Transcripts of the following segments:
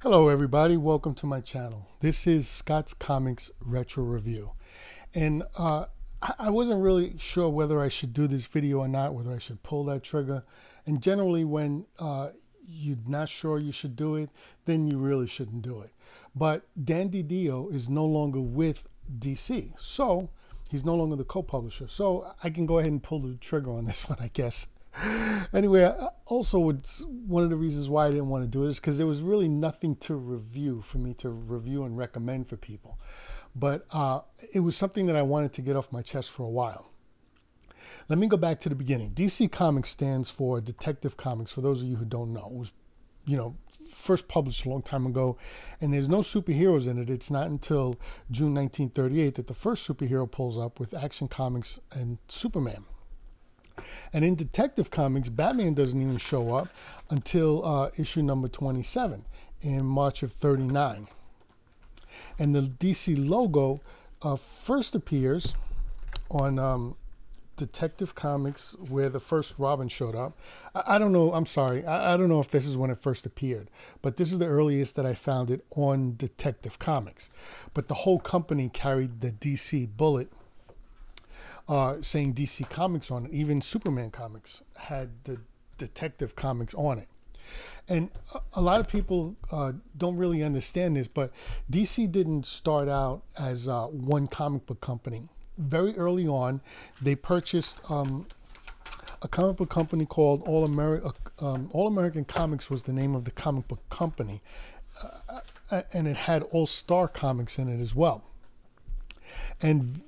Hello everybody, welcome to my channel. This is Scott's Comics Retro Review. And I wasn't really sure whether I should do this video or not, whether I should pull that trigger. And generally when you're not sure you should do it, then you really shouldn't do it. But Dan DiDio is no longer with DC, so he's no longer the co-publisher. So I can go ahead and pull the trigger on this one, I guess. Anyway, also it's one of the reasons why I didn't want to do it is because there was really nothing to review for me to review and recommend for people. But it was something that I wanted to get off my chest for a while. Let me go back to the beginning. DC Comics stands for Detective Comics, for those of you who don't know. It was, first published a long time ago, and there's no superheroes in it. It's not until June 1938 that the first superhero pulls up with Action Comics and Superman. And in Detective Comics, Batman doesn't even show up until issue number 27 in March of '39. And the DC logo first appears on Detective Comics, where the first Robin showed up. I don't know, I'm sorry, I don't know if this is when it first appeared, but this is the earliest that I found it on Detective Comics. But the whole company carried the DC bullet saying DC Comics on it. Even Superman Comics had the Detective Comics on it. And a lot of people don't really understand this, but DC didn't start out as one comic book company. Very early on, they purchased a comic book company called All American Comics was the name of the comic book company. And it had All-Star Comics in it as well. And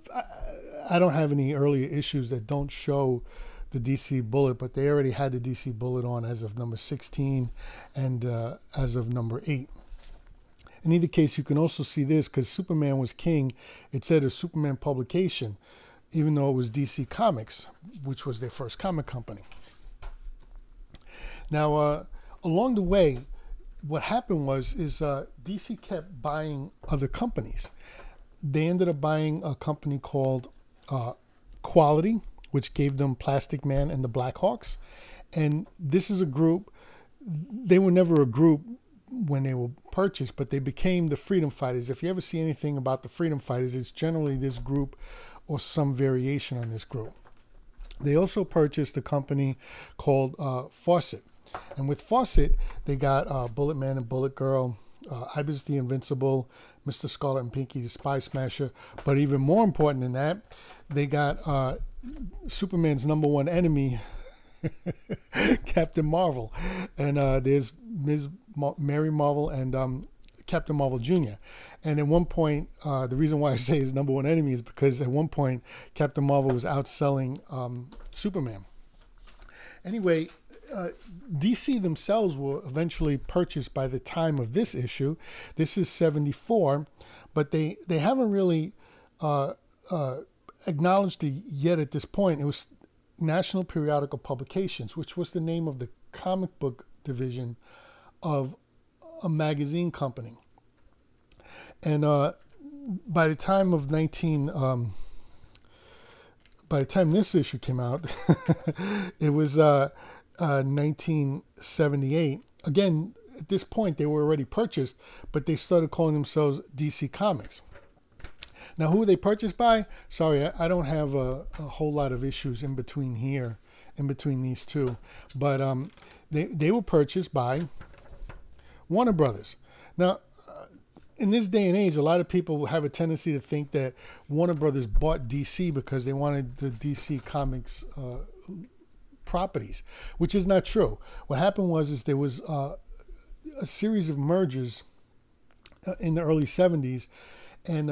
I don't have any earlier issues that don't show the DC Bullet, but they already had the DC Bullet on as of number 16 and as of number 8. In either case, you can also see this, because Superman was king. It said a Superman publication, even though it was DC Comics, which was their first comic company. Now, along the way, what happened was DC kept buying other companies. They ended up buying a company called Quality, which gave them Plastic Man and the Blackhawks. And this is a group, they were never a group when they were purchased, but they became the Freedom Fighters. If you ever see anything about the Freedom Fighters, it's generally this group or some variation on this group. They also purchased a company called Fawcett. And with Fawcett, they got Bullet Man and Bullet Girl, Ibis the Invincible, Mr. Scarlet and Pinky the Spy Smasher. But even more important than that, they got Superman's number one enemy, Captain Marvel. And there's Ms. Mary Marvel and Captain Marvel Jr. And at one point, the reason why I say his number one enemy is because at one point, Captain Marvel was outselling Superman. Anyway, DC themselves were eventually purchased by the time of this issue. This is 74, but they haven't really acknowledged it yet at this point. It was National Periodical Publications, which was the name of the comic book division of a magazine company. And by the time of by the time this issue came out, it was 1978. Again, at this point, they were already purchased, but they started calling themselves DC Comics. Now, who were they purchased by? Sorry, I don't have a whole lot of issues in between here, in between these two. But they were purchased by Warner Brothers. Now, in this day and age, a lot of people have a tendency to think that Warner Brothers bought DC because they wanted the DC Comics properties, which is not true. What happened was there was a series of mergers in the early 70s, and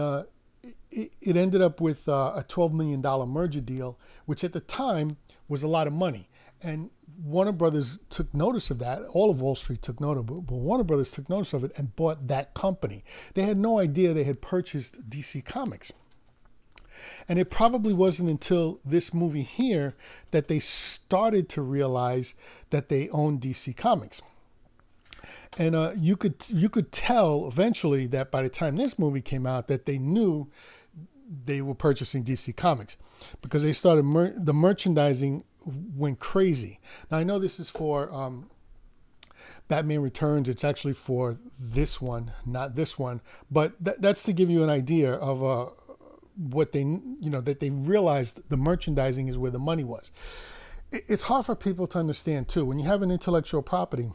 it ended up with a $12 million merger deal, which at the time was a lot of money. And Warner Brothers took notice of that. All of Wall Street took notice, but Warner Brothers took notice of it and bought that company. They had no idea they had purchased DC Comics. And it probably wasn't until this movie here that they started to realize that they owned DC Comics. And you could tell eventually that by the time this movie came out that they knew they were purchasing DC Comics, because they started the merchandising went crazy. Now I know this is for Batman Returns, it's actually for this one, not this one. But that's to give you an idea of what they, that they realized the merchandising is where the money was. It's hard for people to understand too. When you have an intellectual property,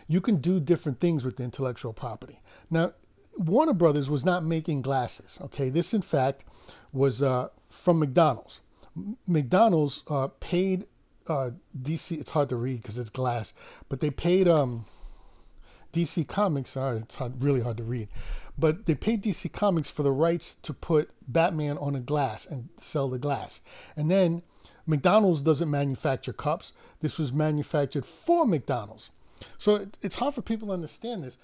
you can do different things with the intellectual property. Now, Warner Brothers was not making glasses. Okay, this in fact was from McDonald's. McDonald's paid DC. It's hard to read because it's glass, but they paid DC Comics. It's really hard to read, but they paid DC Comics for the rights to put Batman on a glass and sell the glass. And then McDonald's doesn't manufacture cups. This was manufactured for McDonald's. So it's hard for people to understand this.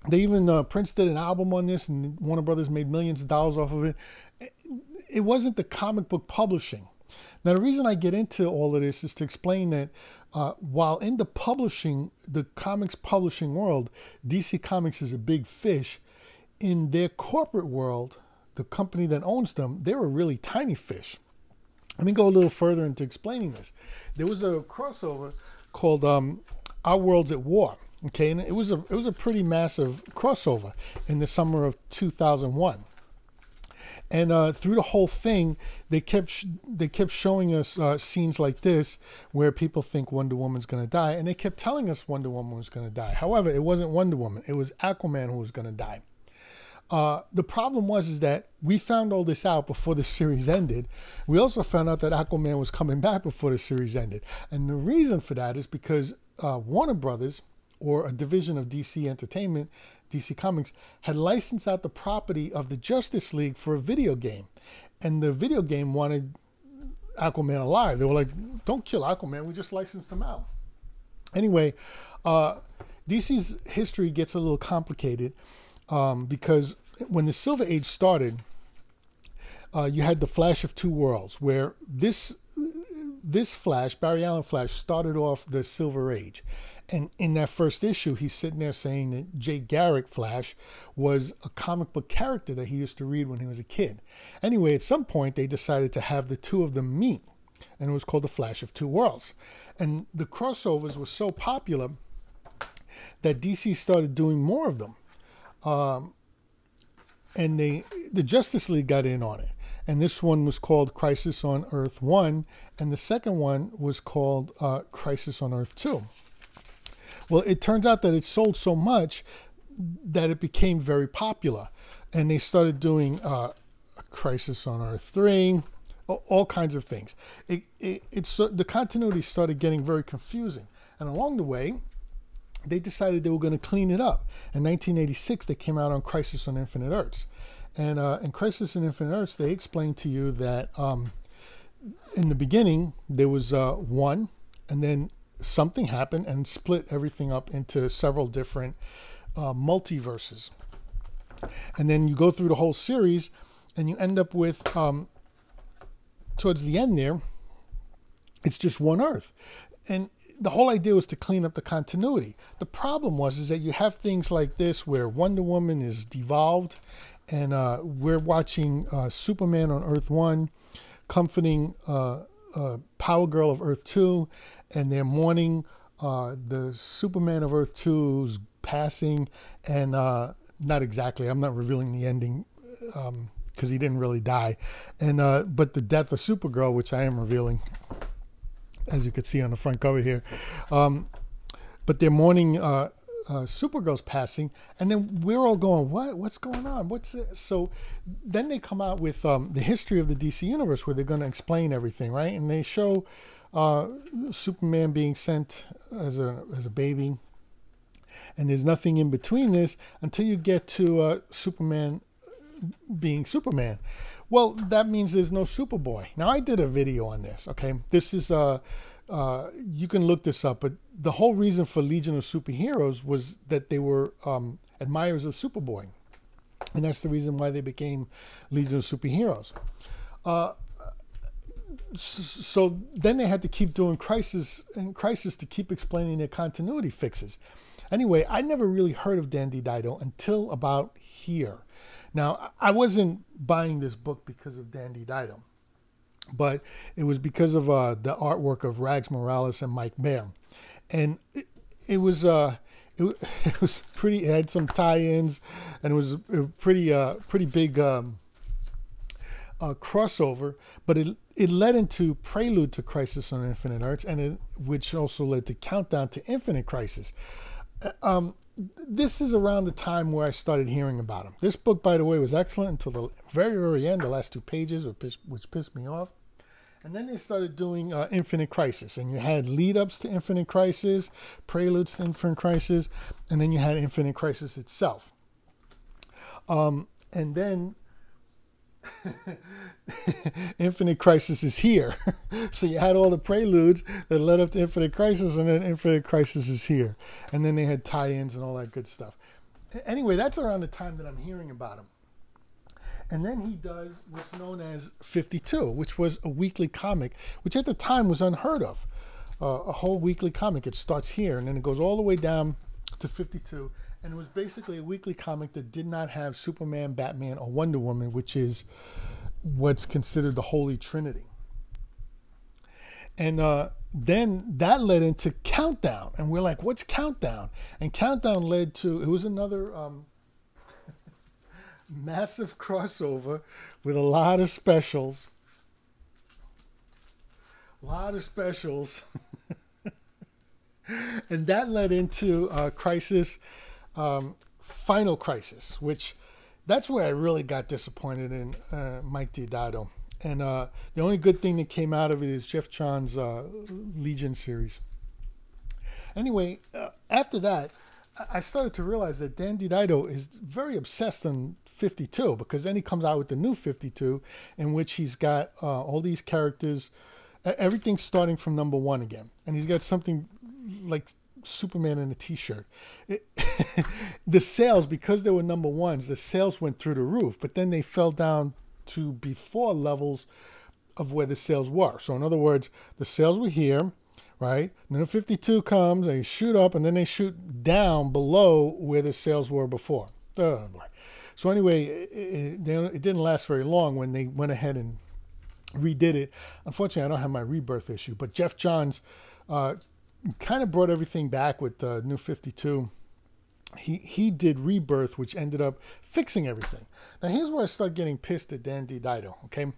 They even Prince did an album on this, and Warner Brothers made millions of dollars off of it. It wasn't the comic book publishing. Now, the reason I get into all of this is to explain that while in the comics publishing world, DC Comics is a big fish. In their corporate world, the company that owns them, they're a really tiny fish. Let me go a little further into explaining this. There was a crossover called Our Worlds at War. Okay, and it was a pretty massive crossover in the summer of 2001. And through the whole thing, they kept showing us scenes like this where people think Wonder Woman's going to die, and they kept telling us Wonder Woman was going to die. However, it wasn't Wonder Woman; it was Aquaman who was going to die. The problem is that we found all this out before the series ended. We also found out that Aquaman was coming back before the series ended, and the reason for that is because Warner Brothers, or a division of DC Entertainment, DC Comics, had licensed out the property of the Justice League for a video game. And the video game wanted Aquaman alive. They were like, don't kill Aquaman, we just licensed him out. Anyway, DC's history gets a little complicated because when the Silver Age started, you had the Flash of Two Worlds, where this Flash, Barry Allen Flash, started off the Silver Age. And in that first issue, he's sitting there saying that Jay Garrick Flash was a comic book character that he used to read when he was a kid. Anyway, at some point, they decided to have the two of them meet, and it was called the Flash of Two Worlds. And the crossovers were so popular that DC started doing more of them. And the Justice League got in on it. And this one was called Crisis on Earth 1, and the second one was called Crisis on Earth 2. Well, it turns out that it sold so much that it became very popular. And they started doing Crisis on Earth 3, all kinds of things. The continuity started getting very confusing. And along the way, they decided they were going to clean it up. In 1986, they came out on Crisis on Infinite Earths. And in Crisis on Infinite Earths, they explained to you that in the beginning, there was one, and then something happened and split everything up into several different multiverses. And then you go through the whole series, and you end up with, towards the end there, it's just one Earth. And the whole idea was to clean up the continuity. The problem is that you have things like this where Wonder Woman is devolved, and we're watching Superman on Earth 1 comforting Power Girl of Earth 2, and they're mourning the Superman of Earth 2's passing, and not exactly, I'm not revealing the ending because he didn't really die, and but the death of Supergirl, which I am revealing, as you can see on the front cover here. But they're mourning Supergirl's passing, and then we're all going, what's going on? What's it? So then they come out with the history of the DC universe, where they're going to explain everything, right? And they show Superman being sent as a baby, and there's nothing in between this until you get to Superman being Superman. Well, that means there's no Superboy. Now, I did a video on this, okay? This is, you can look this up, but the whole reason for Legion of Superheroes was that they were admirers of Superboy. And that's the reason why they became Legion of Superheroes. So then they had to keep doing Crisis to keep explaining their continuity fixes. Anyway, I never really heard of Dan DiDio until about here. Now, I wasn't buying this book because of Dan DiDio, but it was because of the artwork of Rags Morales and Mike Baer. and it was it was pretty. It had some tie-ins, and it was a pretty big crossover. But it led into Prelude to Crisis on Infinite Earths, and which also led to Countdown to Infinite Crisis. This is around the time where I started hearing about him. This book, by the way, was excellent until the very, very end, the last 2 pages, which pissed me off. And then they started doing Infinite Crisis, and you had lead-ups to Infinite Crisis, preludes to Infinite Crisis, and then you had Infinite Crisis itself. And then Infinite Crisis is here. So you had all the preludes that led up to Infinite Crisis, and then Infinite Crisis is here. And then they had tie-ins and all that good stuff. Anyway, that's around the time that I'm hearing about him. And then he does what's known as 52, which was a weekly comic, which at the time was unheard of. A whole weekly comic. It starts here, and then it goes all the way down to 52. And it was basically a weekly comic that did not have Superman, Batman, or Wonder Woman, which is what's considered the Holy Trinity. And then that led into Countdown. And we're like, what's Countdown? And Countdown led to, it was another massive crossover with a lot of specials. And that led into Crisis, Final Crisis, which that's where I really got disappointed in Mike DiDio. And the only good thing that came out of it is Jeff John's Legion series. Anyway, after that, I started to realize that Dan DiDio is very obsessed on 52, because then he comes out with the new 52, in which he's got all these characters, everything starting from number 1 again. And he's got something like Superman in a t-shirt. The sales, because they were number 1s, the sales went through the roof, but then they fell down to before levels of where the sales were. So in other words, the sales were here, right? And then the 52 comes, they shoot up, and then they shoot down below where the sales were before. Oh boy. So anyway, it didn't last very long when they went ahead and redid it. Unfortunately, I don't have my Rebirth issue, but Jeff Johns kind of brought everything back with the new 52. He did Rebirth, which ended up fixing everything. Now, here's where I start getting pissed at Dan DiDio, okay?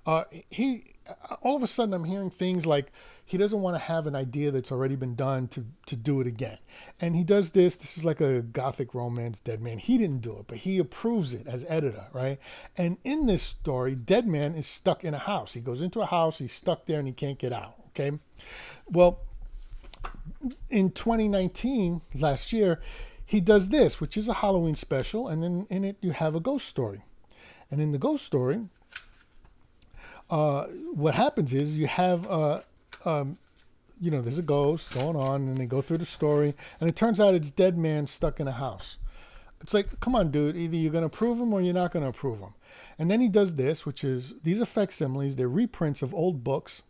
All of a sudden, I'm hearing things like he doesn't want to have an idea that's already been done to do it again. And he does this. This is like a gothic romance, Deadman. He didn't do it, but he approves it as editor, right? And in this story, Deadman is stuck in a house. He goes into a house, he's stuck there, and he can't get out, okay? Well, in 2019, last year, he does this, which is a Halloween special, and then in it you have a ghost story. And in the ghost story, what happens is you have, there's a ghost going on, and they go through the story, and it turns out it's Deadman stuck in a house. It's like, come on, dude, either you're going to approve him or you're not going to approve him. And then he does this, which is, these are facsimiles, they're reprints of old books.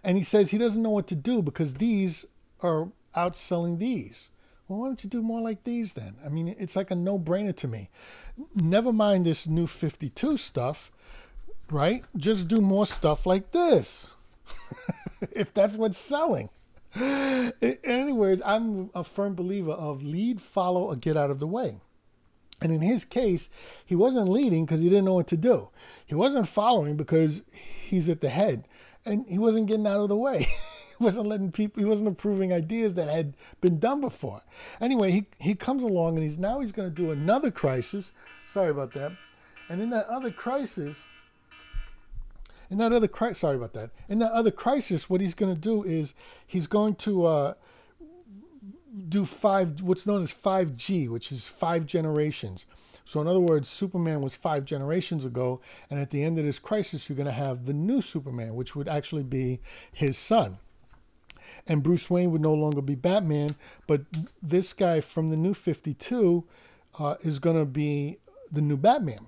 And he says he doesn't know what to do because these are outselling these. Well, why don't you do more like these then? I mean, it's like a no-brainer to me. Never mind this new 52 stuff, right? Just do more stuff like this, if that's what's selling. Anyways, I'm a firm believer of lead, follow, or get out of the way. And in his case, he wasn't leading because he didn't know what to do. He wasn't following because he's at the head. And he wasn't getting out of the way. He wasn't letting people, he wasn't approving ideas that had been done before. Anyway, he comes along and he's going to do another Crisis. Sorry about that. And in that other Crisis, sorry about that. In that other Crisis, what he's going to do is he's going to do what's known as 5G, which is 5 generations. So in other words, Superman was 5 generations ago, and at the end of this Crisis, you're going to have the new Superman, which would actually be his son. And Bruce Wayne would no longer be Batman, but this guy from the new 52 is going to be the new Batman.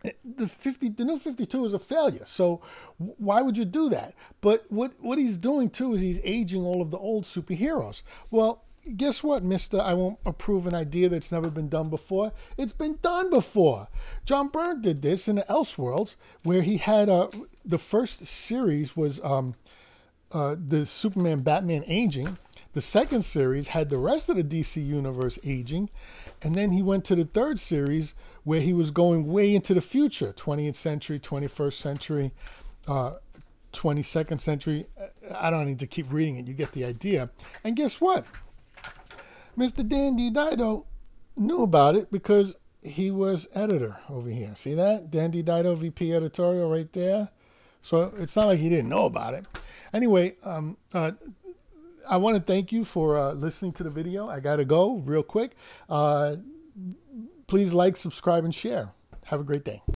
The new 52 is a failure, so why would you do that? But what he's doing, too, is he's aging all of the old superheroes. Well, guess what, mister? I won't approve an idea that's never been done before. It's been done before. John Byrne did this in the Elseworlds, where he had the first series was the Superman Batman aging. The second series had the rest of the DC universe aging. And then he went to the third series where he was going way into the future, 20th century, 21st century, 22nd century. I don't need to keep reading it. You get the idea. And guess what? Mr. Dan DiDio knew about it because he was editor over here. See that? Dan DiDio, VP editorial right there. So it's not like he didn't know about it. Anyway, I want to thank you for listening to the video. I got to go real quick. Please like, subscribe, and share. Have a great day.